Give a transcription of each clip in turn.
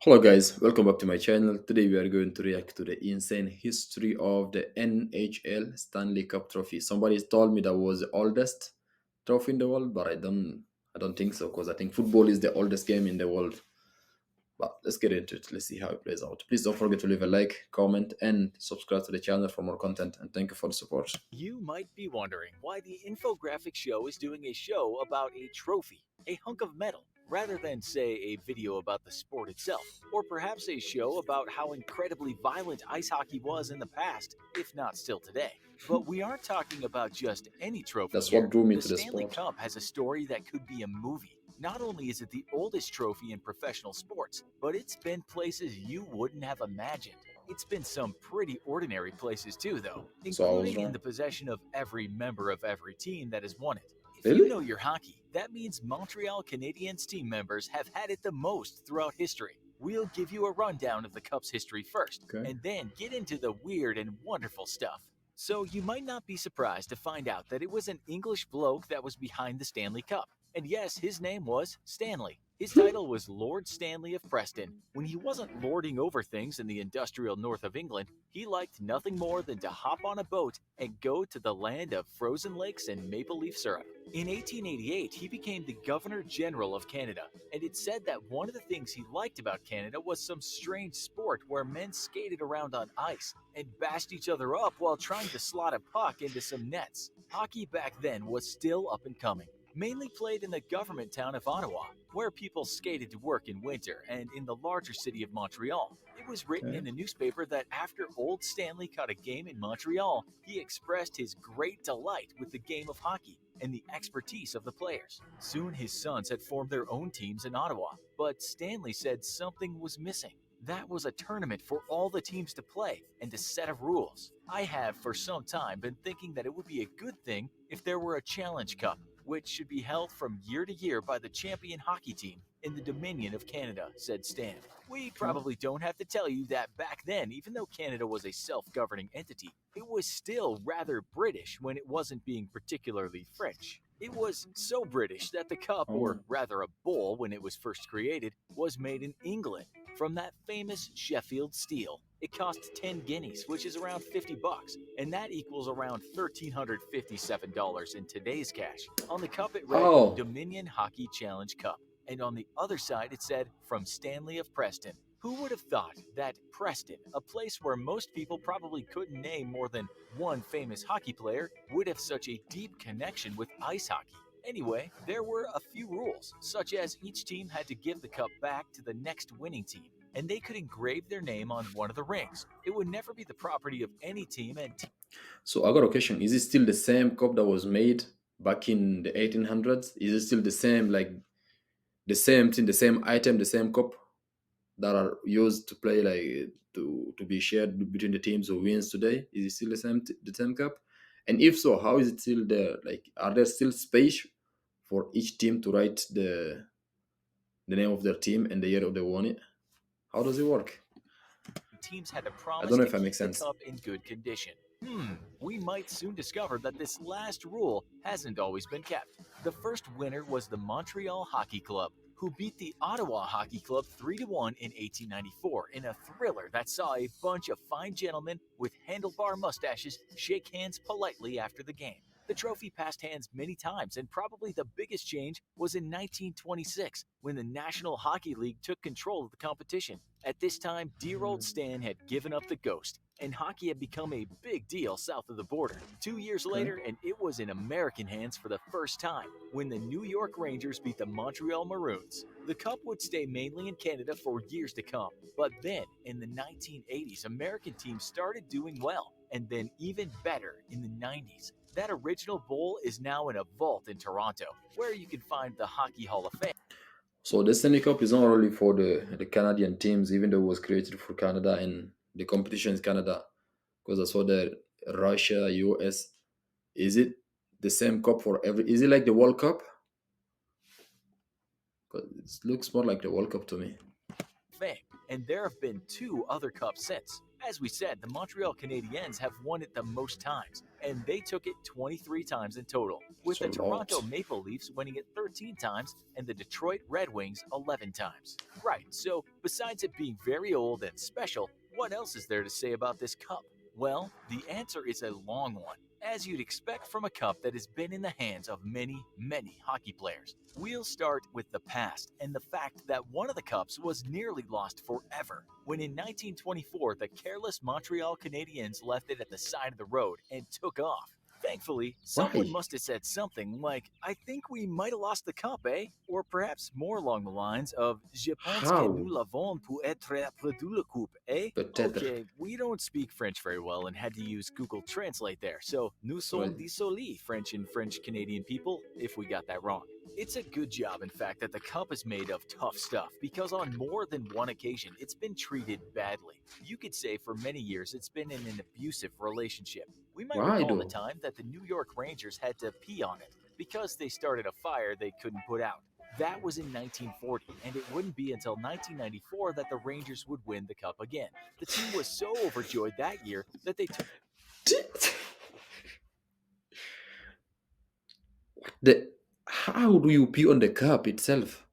Hello guys, welcome back to my channel. Today we are going to react to the insane history of the NHL Stanley Cup Trophy. Somebody told me that was the oldest trophy in the world, but I don't think so because I think football is the oldest game in the world. But let's get into it. Let's see how it plays out. Please don't forget to leave a like, comment, and subscribe to the channel for more content. And thank you for the support. You might be wondering why the infographic show is doing a show about a trophy, a hunk of metal, rather than, say, a video about the sport itself, or perhaps a show about how incredibly violent ice hockey was in the past, if not still today. But we aren't talking about just any trophy That's what here. drew me The to the Stanley sport. Cup has a story that could be a movie. Not only is it the oldest trophy in professional sports, but it's been places you wouldn't have imagined. It's been some pretty ordinary places too, though, So I was including in wrong. the possession of every member of every team that has won it. If you Really? know your hockey, that means Montreal Canadiens team members have had it the most throughout history. We'll give you a rundown of the Cup's history first, Okay. and then get into the weird and wonderful stuff. So you might not be surprised to find out that it was an English bloke that was behind the Stanley Cup. And yes, his name was Stanley. His title was Lord Stanley of Preston. When he wasn't lording over things in the industrial north of England, he liked nothing more than to hop on a boat and go to the land of frozen lakes and maple leaf syrup. In 1888, he became the Governor General of Canada, and it's said that one of the things he liked about Canada was some strange sport where men skated around on ice and bashed each other up while trying to slot a puck into some nets. Hockey back then was still up and coming, mainly played in the government town of Ottawa, where people skated to work in winter, and in the larger city of Montreal. It was written Okay. in a newspaper that after Old Stanley caught a game in Montreal, he expressed his great delight with the game of hockey and the expertise of the players. Soon his sons had formed their own teams in Ottawa, but Stanley said something was missing. That was a tournament for all the teams to play and a set of rules. I have for some time been thinking that it would be a good thing if there were a Challenge Cup, which should be held from year to year by the champion hockey team in the Dominion of Canada, said Stan. We Okay. probably don't have to tell you that back then, even though Canada was a self governing entity, it was still rather British when it wasn't being particularly French. It was so British that the cup, or Oh. rather a bowl when it was first created, was made in England from that famous Sheffield steel. It cost 10 guineas, which is around 50 bucks, and that equals around $1,357 in today's cash. On the cup it read Oh. Dominion Hockey Challenge Cup, and on the other side it said from Stanley of Preston. Who would have thought that Preston, a place where most people probably couldn't name more than one famous hockey player, would have such a deep connection with ice hockey? Anyway, there were a few rules, such as each team had to give the cup back to the next winning team, and they could engrave their name on one of the rings. It would never be the property of any team, and So I got a question. Is it still the same cup that was made back in the 1800s? Is it still the same, like the same thing, the same item, the same cup that are used to play, like to be shared between the teams who wins today? Is it still the same cup? And if so, how is it still there? Like, are there still space for each team to write the name of their team and the year of they won it? How does it work? teams had to I promise don't know to if I make keep the sense. cup in good condition. We might soon discover that this last rule hasn't always been kept. The first winner was the Montreal Hockey Club, who beat the Ottawa Hockey Club 3-1 in 1894 in a thriller that saw a bunch of fine gentlemen with handlebar mustaches shake hands politely after the game. The trophy passed hands many times, and probably the biggest change was in 1926 when the National Hockey League took control of the competition. At this time, dear old Stan had given up the ghost, and hockey had become a big deal south of the border. 2 years Okay. later, and it was in American hands for the first time when the New York Rangers beat the Montreal Maroons. The cup would stay mainly in Canada for years to come, but then in the 1980s, American teams started doing well, and then even better in the 90s. That original bowl is now in a vault in Toronto, where you can find the Hockey Hall of Fame. So the Stanley Cup is not only for the Canadian teams, even though it was created for Canada and the competition is Canada, because I saw that Russia, US. Is it the same cup for every? Is it like the World Cup? Because it looks more like the World Cup to me. Fame, and there have been two other cups since. As we said, the Montreal Canadiens have won it the most times, and they took it 23 times in total, with It's a the Toronto lot. Maple Leafs winning it 13 times and the Detroit Red Wings 11 times. Right, so besides it being very old and special, what else is there to say about this cup? Well, the answer is a long one, as you'd expect from a cup that has been in the hands of many, many hockey players. We'll start with the past and the fact that one of the cups was nearly lost forever when in 1924 the careless Montreal Canadiens left it at the side of the road and took off. Thankfully, someone Why? must have said something like, I think we might have lost the cup, eh? Or perhaps more along the lines of, Je pense que nous How? l'avons pour être perdu la coupe, eh? Peut-être. Okay, we don't speak French very well and had to use Google Translate there, so nous sommes Right. désolés, French and French Canadian people, if we got that wrong. It's a good job, in fact, that the cup is made of tough stuff because on more than one occasion it's been treated badly. You could say for many years it's been in an abusive relationship. We might Why recall the though? time that the New York Rangers had to pee on it because they started a fire they couldn't put out. That was in 1940, and it wouldn't be until 1994 that the Rangers would win the cup again. The team was so overjoyed that year that they took The how do you pee on the cup itself?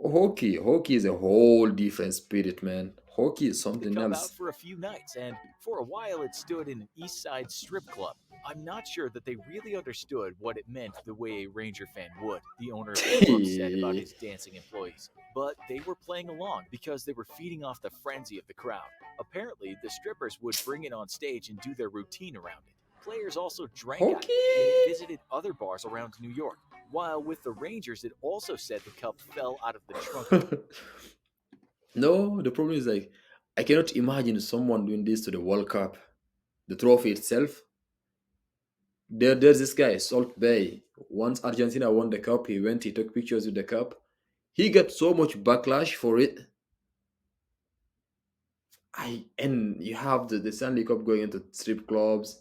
Hockey is a whole different spirit, man. Hockey is the something cup out else. for a few nights, and for a while it stood in an East Side strip club. I'm not sure that they really understood what it meant the way a Ranger fan would, the owner of the club said about his dancing employees. But they were playing along because they were feeding off the frenzy of the crowd. Apparently, the strippers would bring it on stage and do their routine around it. Players also drank out of Hockey? it, and it visited other bars around New York. While with the Rangers, it also said the cup fell out of the trunk of No, the problem is like I cannot imagine someone doing this to the World Cup. The trophy itself. There's this guy, Salt Bay. Once Argentina won the cup, he went, he took pictures with the cup. He got so much backlash for it. I and you have the Stanley Cup going into strip clubs,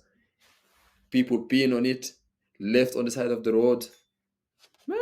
people peeing on it, left on the side of the road. Man,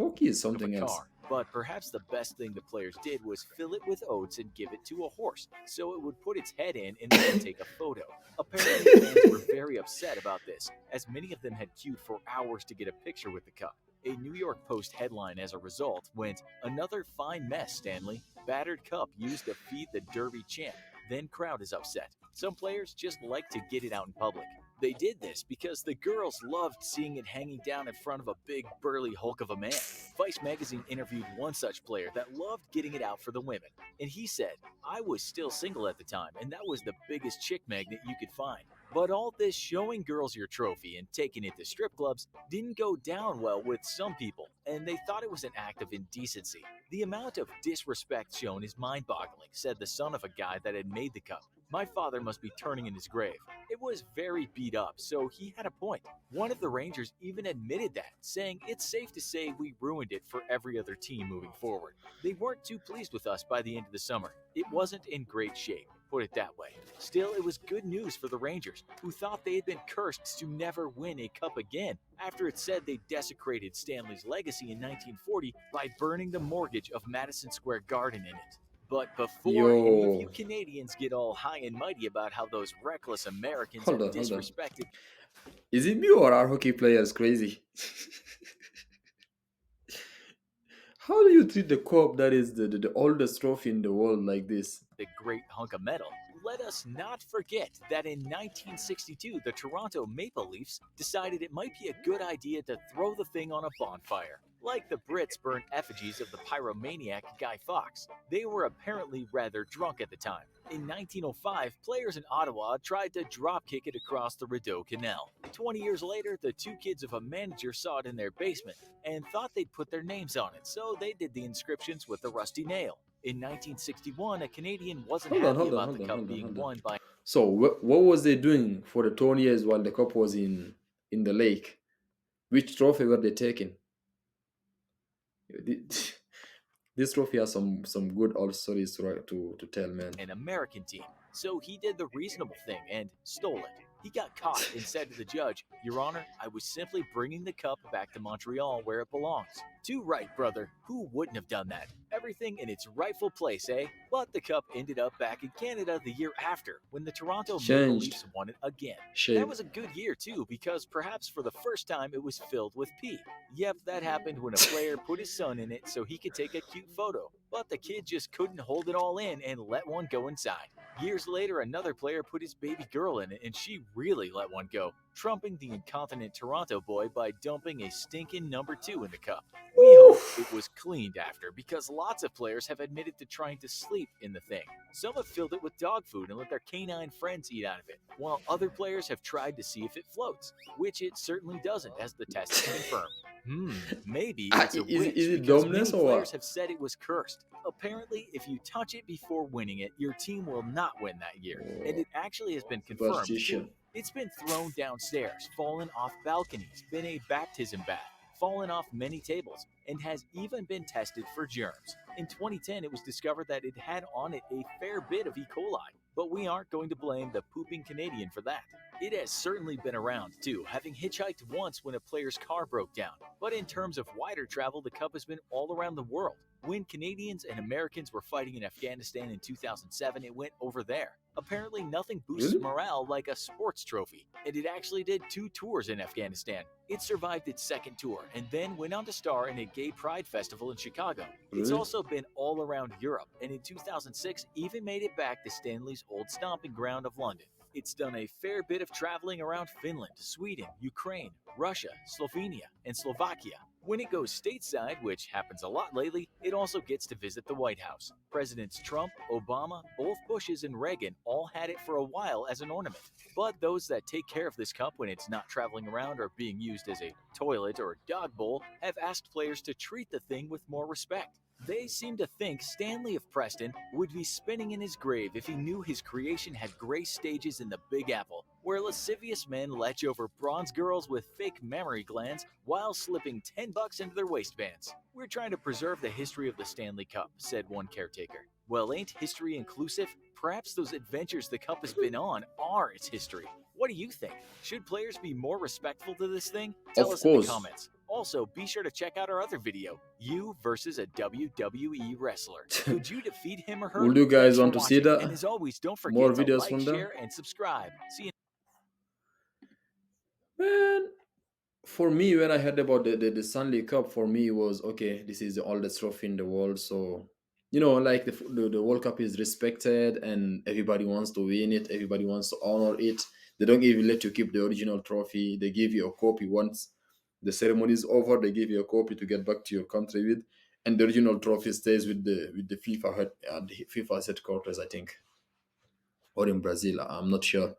hockey is a something else. car. But perhaps the best thing the players did was fill it with oats and give it to a horse so it would put its head in and then take a photo. Apparently, fans were very upset about this, as many of them had queued for hours to get a picture with the cup. A New York Post headline as a result went, Another fine mess, Stanley. Battered cup used to feed the Derby champ. Then crowd is upset. Some players just like to get it out in public. They did this because the girls loved seeing it hanging down in front of a big, burly hulk of a man. Vice magazine interviewed one such player that loved getting it out for the women, and he said, I was still single at the time, and that was the biggest chick magnet you could find. But all this showing girls your trophy and taking it to strip clubs didn't go down well with some people, and they thought it was an act of indecency. The amount of disrespect shown is mind boggling, said the son of a guy that had made the cup. My father must be turning in his grave. It was very beat up, so he had a point. One of the Rangers even admitted that, saying it's safe to say we ruined it for every other team moving forward. They weren't too pleased with us by the end of the summer. It wasn't in great shape, put it that way. Still, it was good news for the Rangers, who thought they had been cursed to never win a cup again after it said they desecrated Stanley's legacy in 1940 by burning the mortgage of Madison Square Garden in it. But before any of you Yo, Canadians get all high and mighty about how those reckless Americans hold have on, hold on. disrespected Is it me or our hockey players crazy? How do you treat the cup that is the oldest trophy in the world like this? the great hunk of metal, let us not forget that in 1962, the Toronto Maple Leafs decided it might be a good idea to throw the thing on a bonfire. Like the Brits burned effigies of the pyromaniac Guy Fawkes, they were apparently rather drunk at the time. In 1905, players in Ottawa tried to drop kick it across the Rideau Canal. 20 years later, the two kids of a manager saw it in their basement and thought they'd put their names on it, so they did the inscriptions with a rusty nail. In 1961, a Canadian wasn't Hold on, happy hold on, about the hold on, cup hold on, being hold on. won by So what was they doing for the 20 years while the cup was in the lake? Which trophy were they taking? This trophy has some good old stories to tell, man. an American team, so he did the reasonable thing and stole it. He got caught and said to the judge, "Your Honor, I was simply bringing the cup back to Montreal where it belongs." Too right, brother. Who wouldn't have done that? Everything in its rightful place, eh? But the cup ended up back in Canada the year after when the Toronto Maple Changed Leafs won it again. That shape. was a good year too because perhaps for the first time it was filled with pee. Yep, that happened when a player put his son in it so he could take a cute photo. But the kid just couldn't hold it all in and let one go inside. Years later, another player put his baby girl in it and she really let one go, trumping the incontinent Toronto boy by dumping a stinking number 2 in the cup. We hope it was cleaned after because lots of players have admitted to trying to sleep in the thing. Some have filled it with dog food and let their canine friends eat out of it, while other players have tried to see if it floats, which it certainly doesn't, as the test has confirmed. Maybe it's a Is witch it because dumbness many or players what? have said it was cursed. Apparently, if you touch it before winning it, your team will not win that year. And Oh, it actually has been confirmed too. superstition. It's been thrown downstairs, fallen off balconies, been a baptism bath, fallen off many tables, and has even been tested for germs. In 2010, it was discovered that it had on it a fair bit of E. coli, but we aren't going to blame the pooping Canadian for that. It has certainly been around, too, having hitchhiked once when a player's car broke down. But in terms of wider travel, the Cup has been all around the world. When Canadians and Americans were fighting in Afghanistan in 2007, it went over there. Apparently, nothing boosts Really? morale like a sports trophy, and it actually did 2 tours in Afghanistan. It survived its second tour and then went on to star in a gay pride festival in Chicago. It's Really? also been all around Europe, and in 2006 even made it back to Stanley's old stomping ground of London. It's done a fair bit of traveling around Finland, Sweden, Ukraine, Russia, Slovenia, and Slovakia. When it goes stateside, which happens a lot lately, it also gets to visit the White House. Presidents Trump, Obama, both Bushes, and Reagan all had it for a while as an ornament. But those that take care of this cup when it's not traveling around or being used as a toilet or dog bowl have asked players to treat the thing with more respect. They seem to think Stanley of Preston would be spinning in his grave if he knew his creation had graced stages in the Big Apple, where lascivious men lech over bronze girls with fake mammary glands while slipping $10 into their waistbands. "We're trying to preserve the history of the Stanley Cup," said one caretaker. "Well, ain't history inclusive? Perhaps those adventures the Cup has been on are its history. What do you think? Should players be more respectful to this thing? Tell Of us in the course. comments. Also, be sure to check out our other video, You versus a WWE wrestler. Could you defeat him or her? Would you guys Thanks for want to see watching, and that? as always, don't More forget to videos like, from them? share, and subscribe. See you Man, for me, when I heard about the Stanley Cup, for me it was okay. This is the oldest trophy in the world, so like the World Cup is respected, and everybody wants to win it. Everybody wants to honor it. They don't even let you keep the original trophy. They give you a copy once the ceremony is over. They give you a copy to get back to your country with, and the original trophy stays with the FIFA the FIFA's headquarters, I think, or in Brazil. I'm not sure,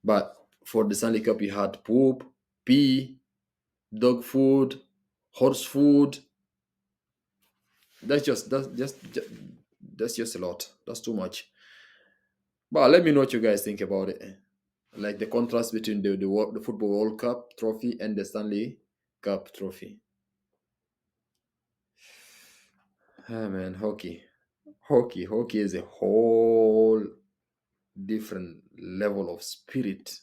but for the Stanley Cup, you had poop, pee, dog food, horse food. That's just a lot. That's too much. But let me know what you guys think about it. Like the contrast between the football World Cup trophy and the Stanley Cup trophy. Ah man, hockey is a whole different level of spirit.